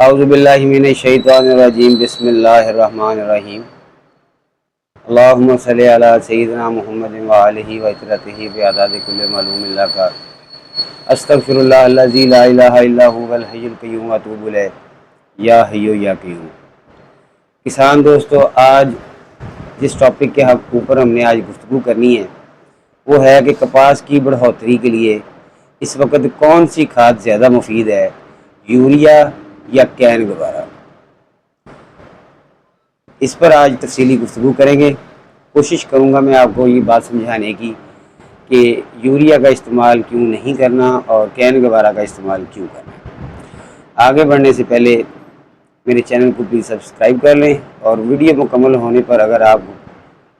اعوذ باللہ من الشیطان الرجیم بسم اللہ الرحمن الرحیم اللہم صلی علی سیدنا محمد وآلہ وطرتہ بعدد کل معلوم اللہ کا استغفر اللہ الذی لا الہ الا هو الحی القیوم واتوب الیہ یا حی یا قیوم۔ کسان دوستو، آج جس ٹاپک کے اوپر ہم نے آج گفتگو کرنی ہے وہ ہے کہ کپاس کی بڑھوتری کے لیے اس وقت کون سی کھاد زیادہ مفید ہے، یوریا یا کین گوارا۔ اس پر آج تفصیلی گفتگو کریں گے۔ کوشش کروں گا میں آپ کو یہ بات سمجھانے کی کہ یوریا کا استعمال کیوں نہیں کرنا اور کین گوارا کا استعمال کیوں کرنا۔ آگے بڑھنے سے پہلے میرے چینل کو پلیز سبسکرائب کر لیں، اور ویڈیو مکمل ہونے پر اگر آپ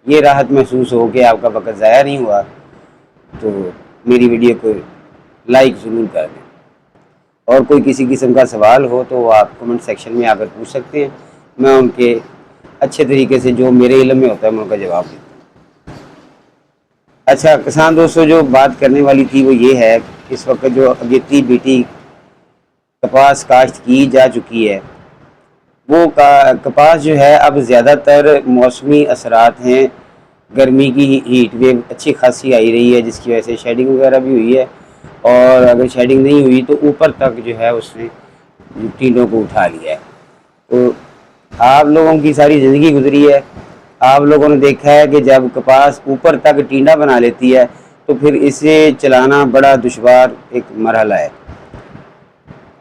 یہ راحت محسوس ہو کہ آپ کا وقت ضائع نہیں ہوا تو میری ویڈیو کو لائک ضرور کر دیں، اور کوئی کسی قسم کا سوال ہو تو وہ آپ کمنٹ سیکشن میں آ کر پوچھ سکتے ہیں۔ میں ان کے اچھے طریقے سے جو میرے علم میں ہوتا ہے میں ان کا جواب دیتا ہوں۔ اچھا کسان دوستو، جو بات کرنے والی تھی وہ یہ ہے کہ اس وقت جو اگیتی بیٹی کپاس کاشت کی جا چکی ہے، وہ کپاس جو ہے اب زیادہ تر موسمی اثرات ہیں۔ گرمی کی ہیٹ ویو اچھی خاصی آئی رہی ہے، جس کی وجہ سے شیڈنگ وغیرہ بھی ہوئی ہے، اور اگر شیڈنگ نہیں ہوئی تو اوپر تک جو ہے اس نے ٹینڈوں کو اٹھا لیا ہے۔ تو آپ لوگوں کی ساری زندگی گزری ہے، آپ لوگوں نے دیکھا ہے کہ جب کپاس اوپر تک ٹینڈا بنا لیتی ہے تو پھر اسے چلانا بڑا دشوار ایک مرحلہ ہے۔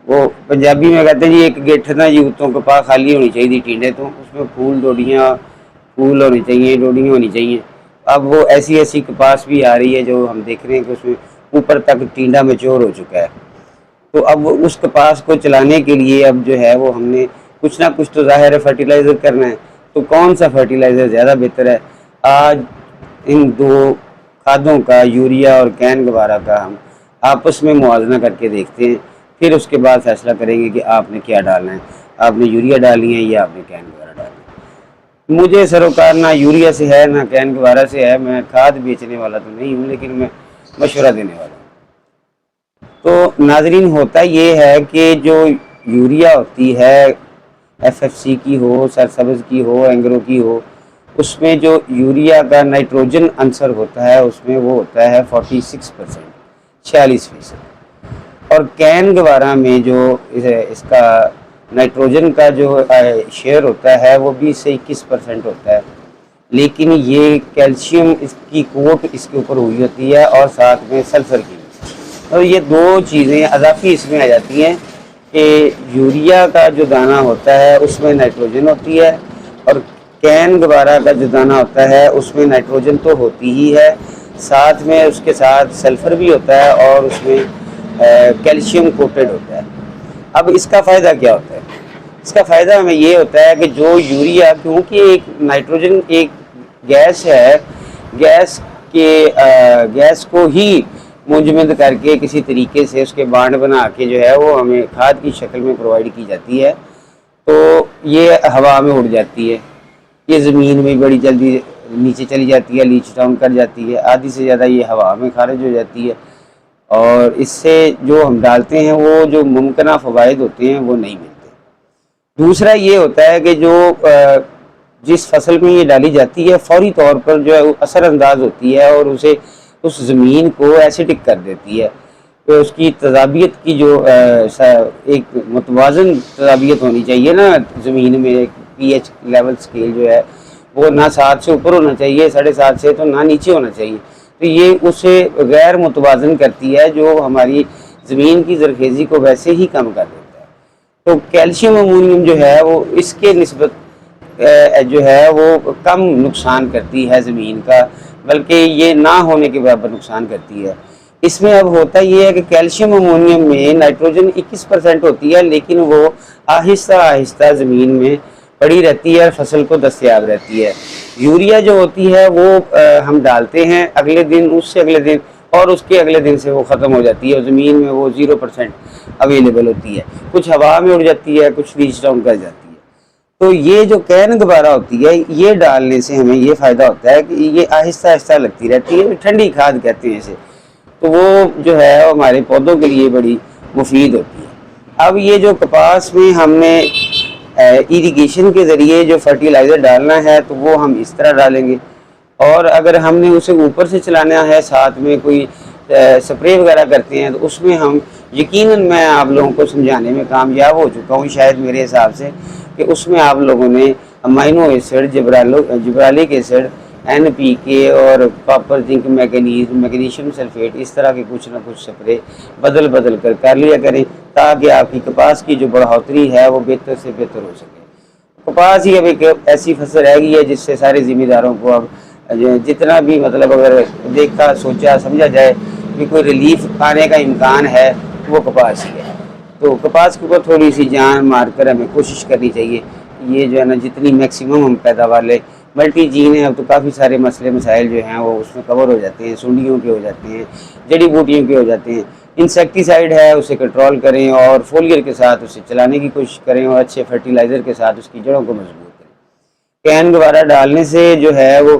وہ پنجابی میں کہتے ہیں جی ایک گیٹھ نا جی اتوں کپاس خالی ہونی چاہیے ٹینڈے تو، اس میں پھول ہونی چاہیے، ڈوڈیاں ہونی چاہیے۔ اب وہ ایسی کپاس بھی آ رہی ہے جو ہم دیکھ رہے ہیں کہ اس میں اوپر تک ٹینڈا میچور ہو چکا ہے۔ تو اب اس کپاس کو چلانے کے لیے اب جو ہے وہ ہم نے کچھ نہ کچھ تو ظاہر ہے فرٹیلائزر کرنا ہے۔ تو کون سا فرٹیلائزر زیادہ بہتر ہے؟ آج ان دو کھادوں کا، یوریا اور کین گوارا کا، ہم آپس میں موازنہ کر کے دیکھتے ہیں، پھر اس کے بعد فیصلہ کریں گے کہ آپ نے کیا ڈالنا ہے، آپ نے یوریا ڈالنی ہے یا آپ نے کین گوارا ڈالنا ہے۔ مجھے سروکار نہ یوریا سے ہے نہ کین گوارا سے ہے، میں کھاد بیچنے والا تو نہیں ہوں، لیکن میں مشورہ دینے والا ہوں۔ تو ناظرین، ہوتا یہ ہے کہ جو یوریا ہوتی ہے، ایف ایف سی کی ہو، سرسبز کی ہو، اینگرو کی ہو، اس میں جو یوریا کا نائٹروجن عنصر ہوتا ہے اس میں وہ ہوتا ہے 46%، 46%۔ اور کین گوارا میں جو اس کا نائٹروجن کا جو شیئر ہوتا ہے وہ 20 سے 21% ہوتا ہے، لیکن یہ کیلشیم اس کی کوٹ اس کے اوپر ہوئی ہوتی ہے، اور ساتھ میں سلفر کی۔ اور یہ دو چیزیں اضافی اس میں آ جاتی ہیں کہ یوریا کا جو دانہ ہوتا ہے اس میں نائٹروجن ہوتی ہے، اور کین گوارا کا جو دانہ ہوتا ہے اس میں نائٹروجن تو ہوتی ہی ہے، ساتھ میں اس کے ساتھ سلفر بھی ہوتا ہے، اور اس میں کیلشیم کوٹڈ ہوتا ہے۔ اب اس کا فائدہ کیا ہوتا ہے؟ اس کا فائدہ ہمیں یہ ہوتا ہے کہ جو یوریا، کیونکہ ایک نائٹروجن ایک گیس ہے، گیس کو ہی منجمد کر کے کسی طریقے سے اس کے بانڈ بنا کے جو ہے وہ ہمیں کھاد کی شکل میں پرووائڈ کی جاتی ہے، تو یہ ہوا میں اڑ جاتی ہے، یہ زمین میں بڑی جلدی نیچے چلی جاتی ہے، لیچ ڈاؤن کر جاتی ہے، آدھی سے زیادہ یہ ہوا میں خارج ہو جاتی ہے، اور اس سے جو ہم ڈالتے ہیں وہ جو ممکنہ فوائد ہوتے ہیں وہ نہیں ملتے۔ دوسرا یہ ہوتا ہے کہ جو جس فصل میں یہ ڈالی جاتی ہے فوری طور پر جو ہے وہ اثر انداز ہوتی ہے، اور اسے اس زمین کو ایسیڈک کر دیتی ہے، تو اس کی تذابیت کی جو ایک متوازن تذابیت ہونی چاہیے نا زمین میں، ایک پی ایچ لیول سکیل جو ہے وہ نہ 7 سے اوپر ہونا چاہیے، 7.5 سے، تو نہ نیچے ہونا چاہیے، تو یہ اسے غیر متوازن کرتی ہے جو ہماری زمین کی زرخیزی کو ویسے ہی کم کر دیتا ہے۔ تو کیلشیم امونیم جو ہے وہ اس کے نسبت جو ہے وہ کم نقصان کرتی ہے زمین کا، بلکہ یہ نہ ہونے کے برابر نقصان کرتی ہے۔ اس میں اب ہوتا یہ ہے کہ کیلشیم امونیم میں نائٹروجن 21% ہوتی ہے، لیکن وہ آہستہ آہستہ زمین میں پڑی رہتی ہے، فصل کو دستیاب رہتی ہے۔ یوریا جو ہوتی ہے وہ ہم ڈالتے ہیں اگلے دن، اس سے اگلے دن، اور اس کے اگلے دن سے وہ ختم ہو جاتی ہے، اور زمین میں وہ 0% اویلیبل ہوتی ہے، کچھ ہوا میں اڑ جاتی ہے، کچھ ریچ ڈاؤن کر جاتی ہے۔ تو یہ جو کین گوارا ہوتی ہے یہ ڈالنے سے ہمیں یہ فائدہ ہوتا ہے کہ یہ آہستہ آہستہ لگتی رہتی ہے، ٹھنڈی کھاد کہتے ہیں اسے، تو وہ جو ہے ہمارے پودوں کے لیے بڑی مفید ہوتی ہے۔ اب یہ جو کپاس میں ہم نے ایریگیشن کے ذریعے جو فرٹیلائزر ڈالنا ہے تو وہ ہم اس طرح ڈالیں گے، اور اگر ہم نے اسے اوپر سے چلانا ہے، ساتھ میں کوئی سپرے وغیرہ کرتے ہیں، تو اس میں ہم یقیناً میں آپ لوگوں کو سمجھانے میں کامیاب ہو چکا ہوں شاید میرے حساب سے، کہ اس میں آپ لوگوں نے amino acid, gibberellic acid, N P K اور کاپر زنک میگنیشیم سلفیٹ، اس طرح کے کچھ نہ کچھ سپرے بدل کر لیا کریں، تاکہ آپ کی کپاس کی جو بڑھوتری ہے وہ بہتر سے بہتر ہو سکے۔ کپاس ہی اب ایک ایسی فصل رہ گئی ہے جس سے سارے ذمہ داروں کو اب جتنا بھی مطلب اگر دیکھا سوچا سمجھا جائے کہ کوئی ریلیف آنے کا امکان ہے تو وہ کپاس ہی ہے۔ تو کپاس کے اوپر تھوڑی سی جان مار کر ہمیں کوشش کرنی چاہیے، یہ جو ہے نا جتنی میکسیمم ہم پیداوار لیں۔ ملٹی جین ہے، اب تو کافی سارے مسائل جو ہیں وہ اس میں کور ہو جاتے ہیں، سنڈیوں کے ہو جاتے ہیں، جڑی بوٹیوں کے ہو جاتے ہیں۔ انسیکٹیسائیڈ ہے، اسے کنٹرول کریں اور فولیئر کے ساتھ اسے چلانے کی کوشش کریں، اور اچھے فرٹیلائزر کے ساتھ اس کی جڑوں کو مضبوط کریں۔ کین دوبارہ ڈالنے سے جو ہے وہ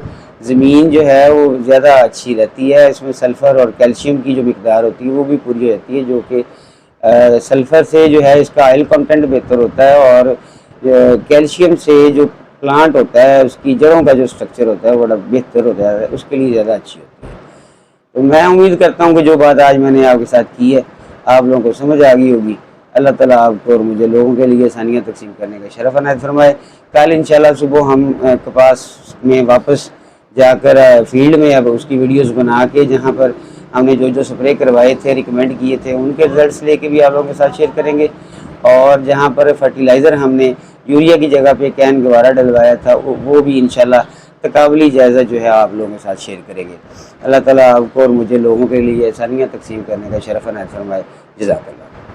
زمین جو ہے وہ زیادہ اچھی رہتی ہے، اس میں سلفر اور کیلشیم کی جو مقدار ہوتی ہے وہ بھی پوری ہو جاتی ہے، جو کہ سلفر سے جو ہے اس کا آئل کنٹینٹ بہتر ہوتا ہے، اور کیلشیم سے جو پلانٹ ہوتا ہے اس کی جڑوں کا جو سٹرکچر ہوتا ہے وہ بڑا بہتر ہوتا ہے، اس کے لیے زیادہ اچھی ہوتی ہے۔ تو میں امید کرتا ہوں کہ جو بات آج میں نے آپ کے ساتھ کی ہے آپ لوگوں کو سمجھ آ گئی ہوگی۔ اللہ تعالیٰ آپ کو اور مجھے لوگوں کے لیے آسانیاں تقسیم کرنے کا شرف عنایت فرمائے۔ کل انشاءاللہ صبح ہم کپاس میں واپس جا کر فیلڈ میں اب اس کی ویڈیوز بنا کے جہاں پر ہم نے جو سپرے کروائے تھے، ریکمینڈ کیے تھے، ان کے رزلٹس لے کے بھی آپ لوگوں کے ساتھ شیئر کریں گے، اور جہاں پر فرٹیلائزر ہم نے یوریا کی جگہ پہ کین گوارا ڈلوایا تھا وہ بھی انشاءاللہ تقابلی جائزہ جو ہے آپ لوگوں کے ساتھ شیئر کریں گے۔ اللہ تعالیٰ آپ کو اور مجھے لوگوں کے لیے آسانیاں تقسیم کرنے کا شرف عنایت فرمائے۔ جزاک اللہ۔